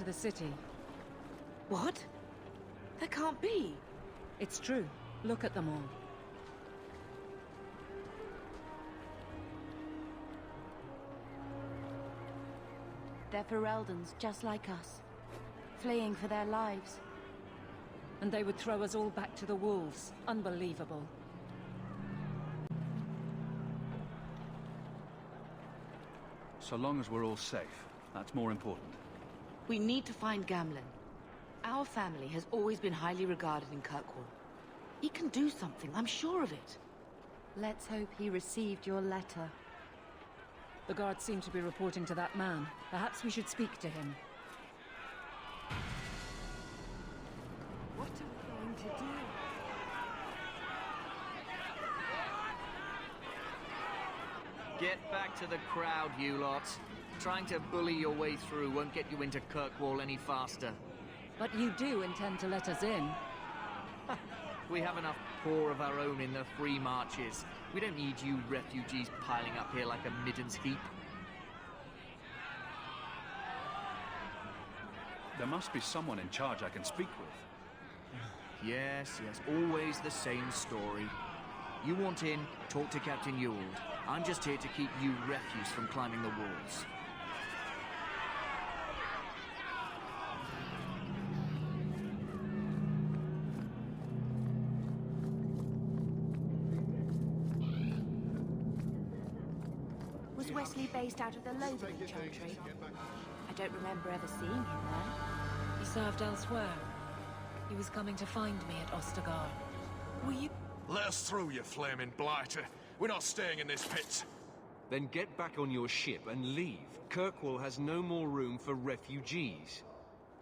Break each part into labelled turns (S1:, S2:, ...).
S1: the city.
S2: What? That can't be.
S1: It's true. Look at them all.
S2: They're Fereldans, just like us. Fleeing for their lives.
S1: And they would throw us all back to the wolves. Unbelievable.
S3: So long as we're all safe, that's more important.
S2: We need to find Gamlen. Our family has always been highly regarded in Kirkwall. He can do something, I'm sure of it.
S4: Let's hope he received your letter.
S1: The guards seem to be reporting to that man. Perhaps we should speak to him.
S4: What are we going to do?
S5: Get back to the crowd, you lot. Trying to bully your way through won't get you into Kirkwall any faster.
S1: But you do intend to let us in.
S5: We have enough poor of our own in the free marches. We don't need you refugees piling up here like a middens heap.
S3: There must be someone in charge I can speak with.
S5: Yes, always the same story. You want in, talk to Captain Ewald. I'm just here to keep you refuse from climbing the walls.
S2: Was Wesley based out of the Lothering Chantry? I don't remember ever seeing him there.
S1: He served elsewhere. He was coming to find me at Ostergard. Were you...
S6: Let us through, you flaming blighter. We're not staying in this pit.
S7: Then get back on your ship and leave. Kirkwall has no more room for refugees.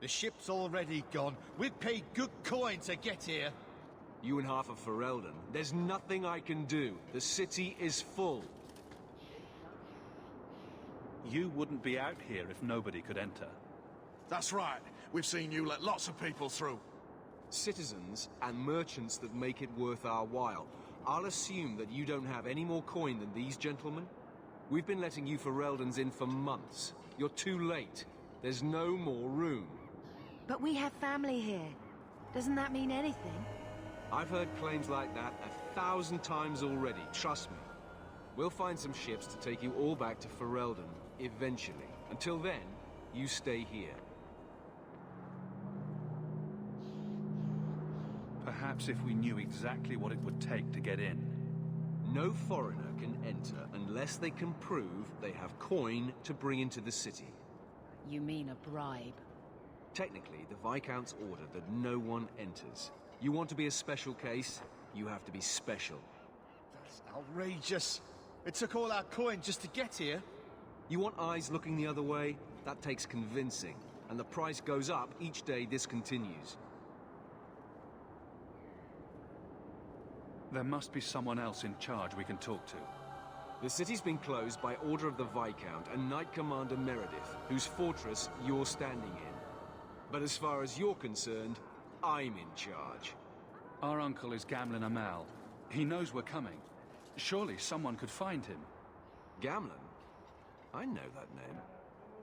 S8: The ship's already gone. We've paid good coin to get here.
S7: You and half of Ferelden. There's nothing I can do. The city is full.
S3: You wouldn't be out here if nobody could enter.
S6: That's right. We've seen you let lots of people through.
S7: Citizens and merchants that make it worth our while. I'll assume that you don't have any more coin than these gentlemen. We've been letting you Fereldans in for months. You're too late. There's no more room.
S4: But we have family here. Doesn't that mean anything?
S7: I've heard claims like that 1,000 times already, trust me. We'll find some ships to take you all back to Ferelden, eventually. Until then, you stay here.
S3: Perhaps if we knew exactly what it would take to get in.
S7: No foreigner can enter unless they can prove they have coin to bring into the city.
S1: You mean a bribe?
S7: Technically, the Viscount's ordered that no one enters. You want to be a special case, you have to be special.
S8: That's outrageous. It took all our coin just to get here.
S7: You want eyes looking the other way? That takes convincing. And the price goes up each day this continues.
S3: There must be someone else in charge we can talk to.
S7: The city's been closed by order of the Viscount and Knight Commander Meredith, whose fortress you're standing in. But as far as you're concerned, I'm in charge.
S3: Our uncle is Gamlen Amal. He knows we're coming. Surely someone could find him.
S7: Gamlen? I know that name.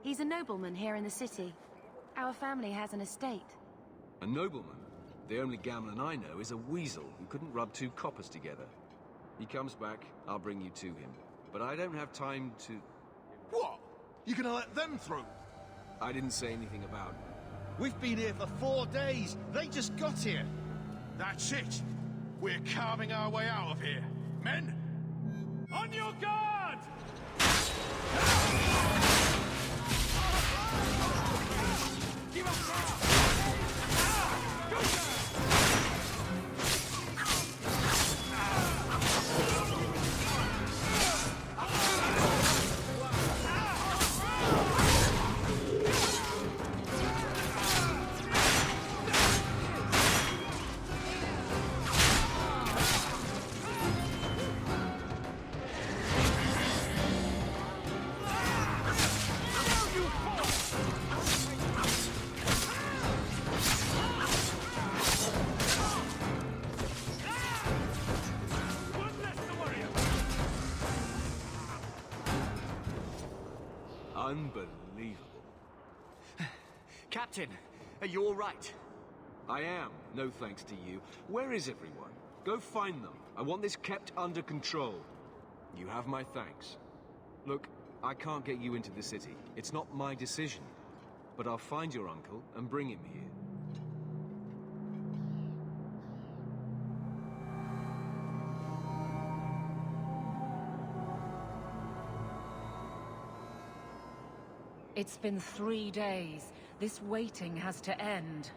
S4: He's a nobleman here in the city. Our family has an estate.
S7: A nobleman? The only Gamlen I know is a weasel who couldn't rub two coppers together. He comes back, I'll bring you to him. But I don't have time to...
S6: What? You gonna let them through?
S7: I didn't say anything about it.
S8: We've been here for 4 days. They just got here.
S6: That's it. We're carving our way out of here. Men, on your guard! Give us
S7: Unbelievable.
S5: Captain, are you all right?
S7: I am, no thanks to you. Where is everyone? Go find them. I want this kept under control. You have my thanks. Look, I can't get you into the city. It's not my decision. But I'll find your uncle and bring him here.
S1: It's been 3 days. This waiting has to end.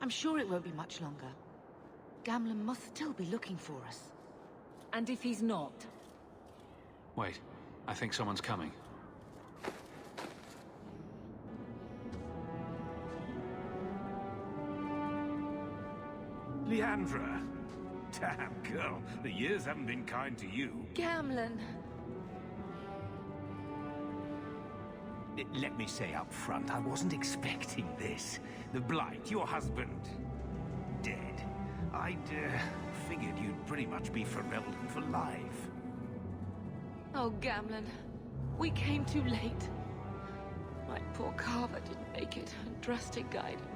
S2: I'm sure it won't be much longer. Gamlen must still be looking for us.
S1: And if he's not?
S3: Wait, I think someone's coming.
S9: Leandra! Damn, girl, the years haven't been kind to you.
S2: Gamlen!
S9: Let me say up front, I wasn't expecting this. The Blight, your husband, dead. I'd figured you'd pretty much be Ferelden for life.
S2: Oh, Gamlen. We came too late. My poor Carver didn't make it, and Drastic guided him.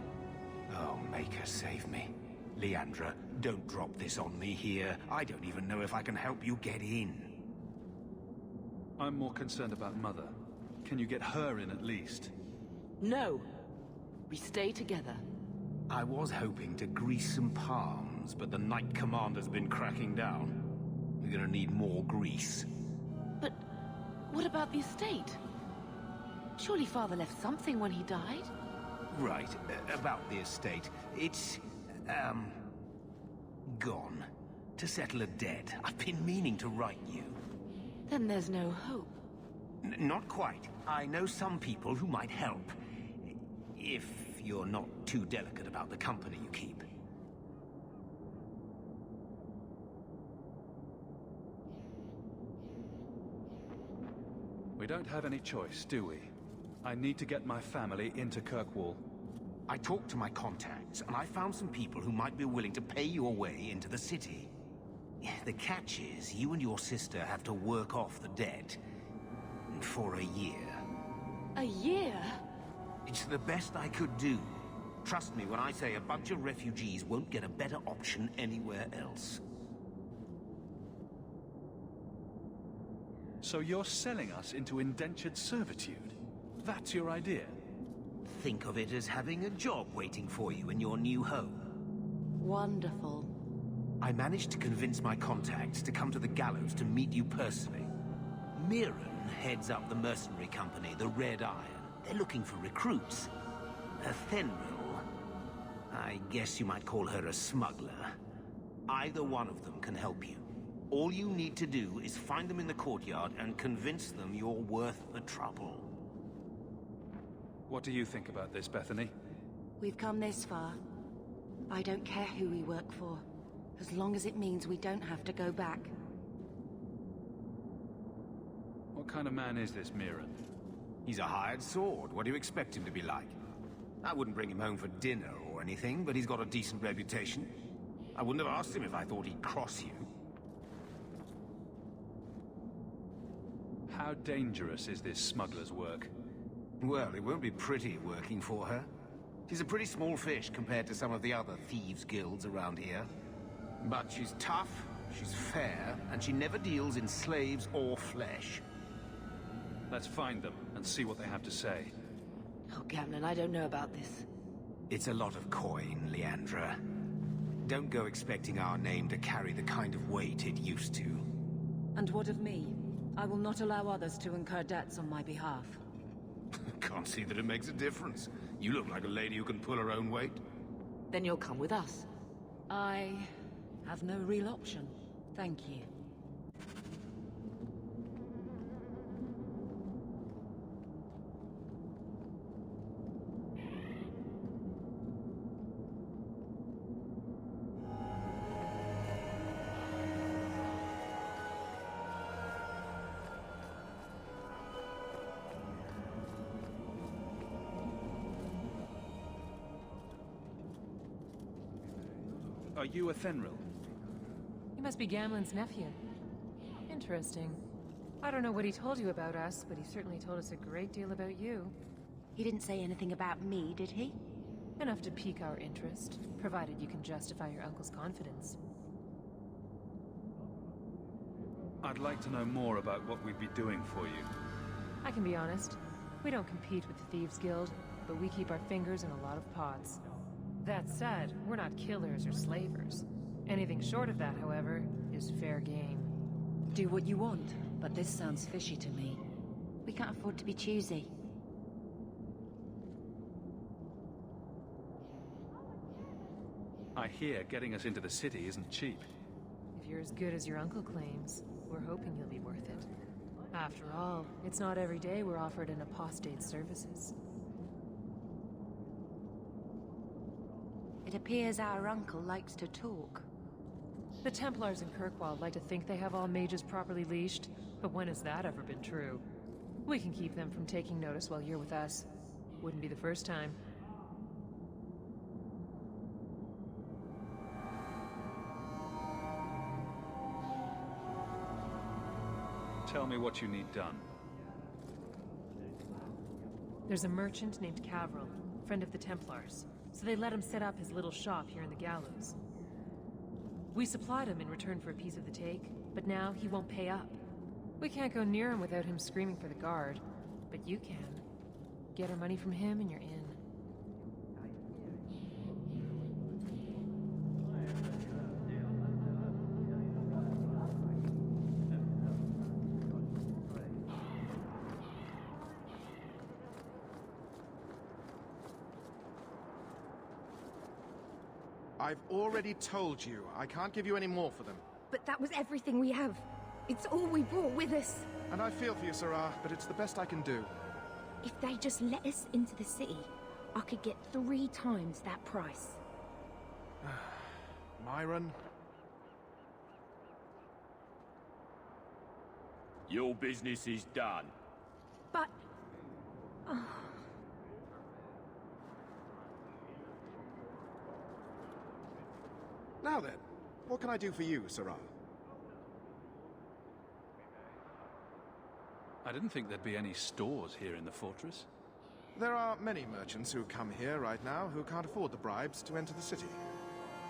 S9: Oh, make her save me. Leandra, don't drop this on me here. I don't even know if I can help you get in.
S3: I'm more concerned about Mother. Can you get her in at least?
S2: No. We stay together.
S9: I was hoping to grease some palms, but the Knight Commander's been cracking down. We're gonna need more grease.
S2: But what about the estate? Surely Father left something when he died?
S9: Right, about the estate. It's, gone. To settle a debt. I've been meaning to write you.
S2: Then there's no hope.
S9: Not quite. I know some people who might help. If you're not too delicate about the company you keep.
S3: We don't have any choice, do we? I need to get my family into Kirkwall.
S9: I talked to my contacts, and I found some people who might be willing to pay your way into the city. The catch is, you and your sister have to work off the debt. For a year.
S2: A year?
S9: It's the best I could do. Trust me when I say a bunch of refugees won't get a better option anywhere else.
S3: So you're selling us into indentured servitude? That's your idea?
S9: Think of it as having a job waiting for you in your new home.
S2: Wonderful.
S9: I managed to convince my contacts to come to the gallows to meet you personally. Mirren heads up the mercenary company, the Red Iron. They're looking for recruits. Thenril, I guess you might call her a smuggler. Either one of them can help you. All you need to do is find them in the courtyard and convince them you're worth the trouble.
S3: What do you think about this, Bethany?
S4: We've come this far. I don't care who we work for, as long as it means we don't have to go back.
S3: What kind of man is this Mirren?
S9: He's a hired sword. What do you expect him to be like? I wouldn't bring him home for dinner or anything, but he's got a decent reputation. I wouldn't have asked him if I thought he'd cross you.
S3: How dangerous is this smuggler's work?
S9: Well, it won't be pretty working for her. She's a pretty small fish compared to some of the other thieves' guilds around here. But she's tough, she's fair, and she never deals in slaves or flesh.
S3: Let's find them and see what they have to say.
S2: Oh, Gamlen, I don't know about this.
S9: It's a lot of coin, Leandra. Don't go expecting our name to carry the kind of weight it used to.
S1: And what of me? I will not allow others to incur debts on my behalf.
S9: Can't see that it makes a difference. You look like a lady who can pull her own weight.
S2: Then you'll come with us.
S1: I have no real option. Thank you.
S3: Are you a Thenril?
S10: He must be Gamlen's nephew. Interesting. I don't know what he told you about us, but he certainly told us a great deal about you.
S4: He didn't say anything about me, did he?
S10: Enough to pique our interest, provided you can justify your uncle's confidence.
S3: I'd like to know more about what we'd be doing for you.
S10: I can be honest. We don't compete with the Thieves Guild, but we keep our fingers in a lot of pots. That said, we're not killers or slavers. Anything short of that, however, is fair game.
S4: Do what you want, but this sounds fishy to me. We can't afford to be choosy.
S3: I hear getting us into the city isn't cheap.
S10: If you're as good as your uncle claims, we're hoping you'll be worth it. After all, it's not every day we're offered an apostate's services.
S4: It appears our uncle likes to talk.
S10: The Templars in Kirkwall like to think they have all mages properly leashed, but when has that ever been true? We can keep them from taking notice while you're with us. Wouldn't be the first time.
S3: Tell me what you need done.
S10: There's a merchant named Cavril, friend of the Templars, so they let him set up his little shop here in the gallows. We supplied him in return for a piece of the take, but now he won't pay up. We can't go near him without him screaming for the guard, but you can. Get our money from him and you're in.
S8: I've already told you, I can't give you any more for them.
S11: But that was everything we have. It's all we brought with us.
S8: And I feel for you, Sarah, but it's the best I can do.
S11: If they just let us into the city, I could get 3 times that price.
S8: Myron?
S12: Your business is done.
S11: But...
S8: Now then, what can I do for you, Sarah?
S3: I didn't think there'd be any stores here in the fortress.
S8: There are many merchants who come here right now who can't afford the bribes to enter the city.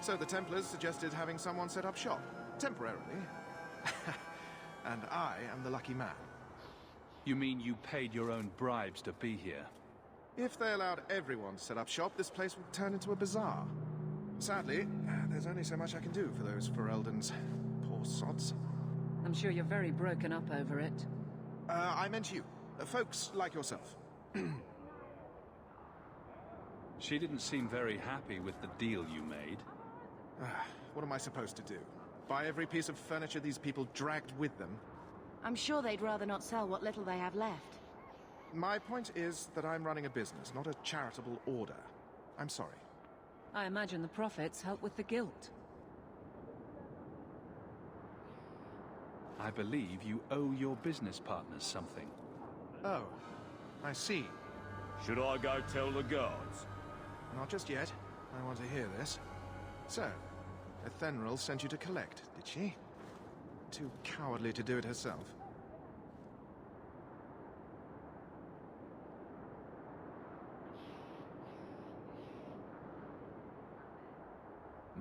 S8: So the Templars suggested having someone set up shop, temporarily. And I am the lucky man.
S3: You mean you paid your own bribes to be here?
S8: If they allowed everyone to set up shop, this place would turn into a bazaar. Sadly, there's only so much I can do for those Ferelden's. Poor sods.
S4: I'm sure you're very broken up over it.
S8: I meant you. Folks like yourself.
S3: She didn't seem very happy with the deal you made.
S8: What am I supposed to do? Buy every piece of furniture these people dragged with them?
S4: I'm sure they'd rather not sell what little they have left.
S8: My point is that I'm running a business, not a charitable order. I'm sorry.
S4: I imagine the profits help with the guilt.
S3: I believe you owe your business partners something.
S8: Oh, I see.
S12: Should I go tell the guards?
S8: Not just yet. I want to hear this. So, Ethenril sent you to collect, did she? Too cowardly to do it herself.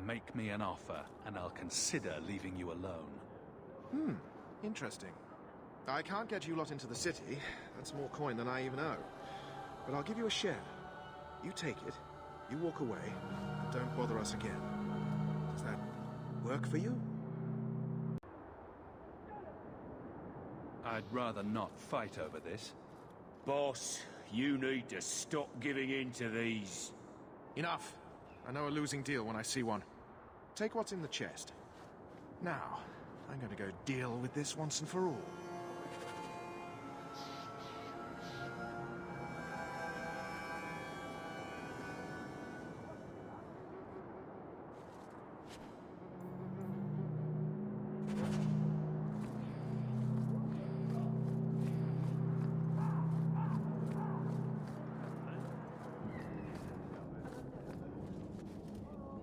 S3: Make me an offer, and I'll consider leaving you alone.
S8: Interesting. I can't get you lot into the city. That's more coin than I even owe. But I'll give you a share. You take it, you walk away, and don't bother us again. Does that work for you?
S3: I'd rather not fight over this.
S12: Boss, you need to stop giving in to these.
S8: Enough. I know a losing deal when I see one. Take what's in the chest. Now, I'm going to go deal with this once and for all.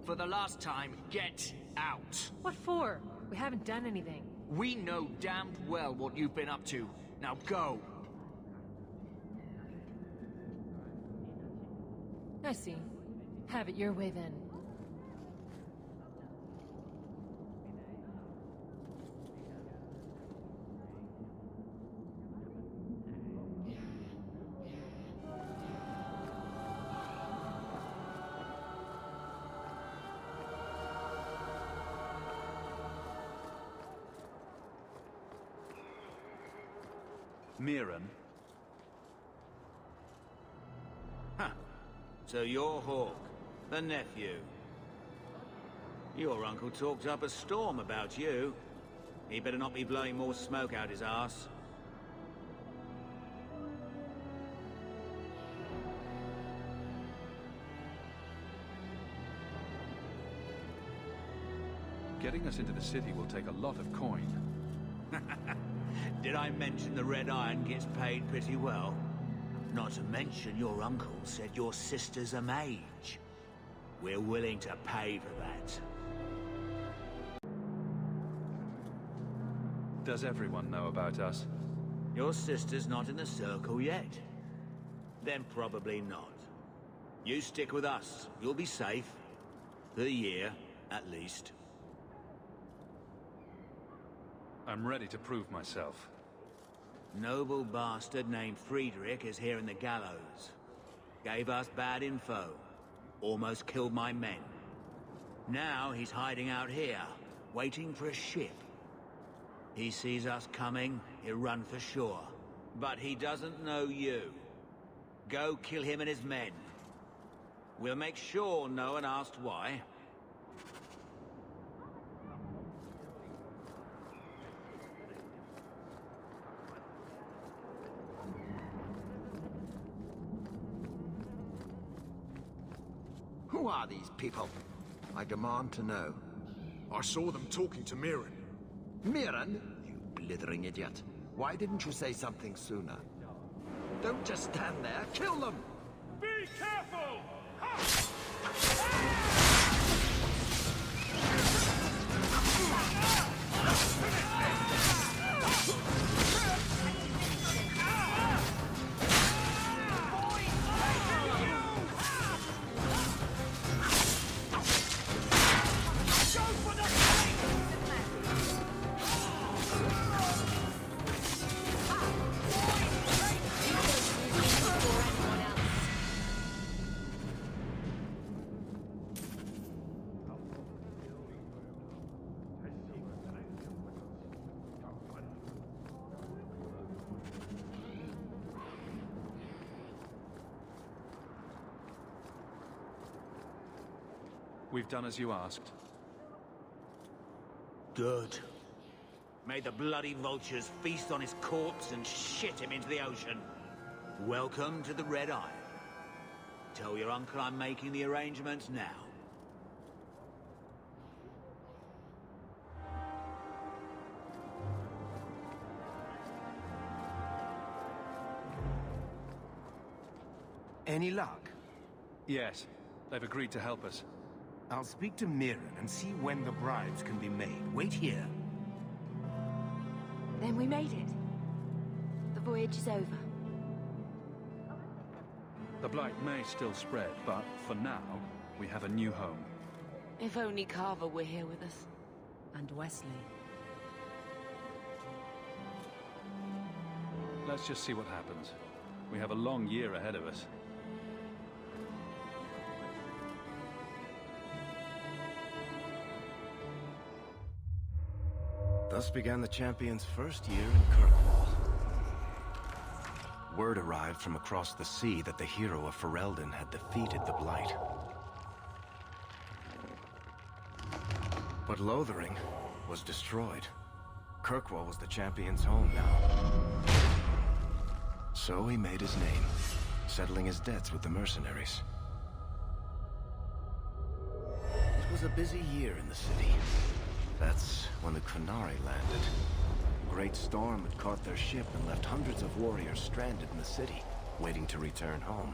S5: For the last time, get out.
S10: What for? We haven't done anything.
S5: We know damn well what you've been up to. Now go.
S10: I see. Have it your way then.
S3: Mirren?
S12: Huh. So you're Hawk, the nephew. Your uncle talked up a storm about you. He better not be blowing more smoke out his arse.
S3: Getting us into the city will take a lot of coin.
S12: Did I mention the Red Iron gets paid pretty well? Not to mention your uncle said your sister's a mage. We're willing to pay for that.
S3: Does everyone know about us?
S12: Your sister's not in the circle yet. Then probably not. You stick with us. You'll be safe. For a year, at least.
S3: I'm ready to prove myself.
S12: Noble bastard named Friedrich is here in the gallows. Gave us bad info. Almost killed my men. Now he's hiding out here, waiting for a ship. He sees us coming, he'll run for sure. But he doesn't know you. Go kill him and his men. We'll make sure no one asked why.
S13: Who are these people? I demand to know.
S8: I saw them talking to Mirren.
S13: Mirren? You blithering idiot. Why didn't you say something sooner? Don't just stand there. Kill them!
S6: Be careful!
S3: We've done as you asked.
S12: Good. May the bloody vultures feast on his corpse and shit him into the ocean. Welcome to the Red Iron. Tell your uncle I'm making the arrangements now.
S9: Any luck?
S3: Yes. They've agreed to help us.
S9: I'll speak to Mirren and see when the bribes can be made. Wait here.
S4: Then we made it. The voyage is over.
S3: The blight may still spread, but for now, we have a new home.
S2: If only Carver were here with us.
S4: And Wesley.
S3: Let's just see what happens. We have a long year ahead of us.
S14: Thus began the champion's first year in Kirkwall. Word arrived from across the sea that the hero of Ferelden had defeated the Blight. But Lothering was destroyed. Kirkwall was the champion's home now. So he made his name, settling his debts with the mercenaries. It was a busy year in the city. That's when the Qunari landed. A great storm had caught their ship and left hundreds of warriors stranded in the city, waiting to return home.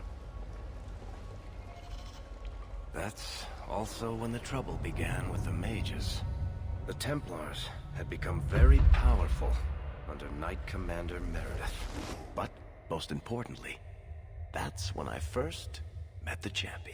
S14: That's also when the trouble began with the mages. The Templars had become very powerful under Knight Commander Meredith. But, most importantly, that's when I first met the champion.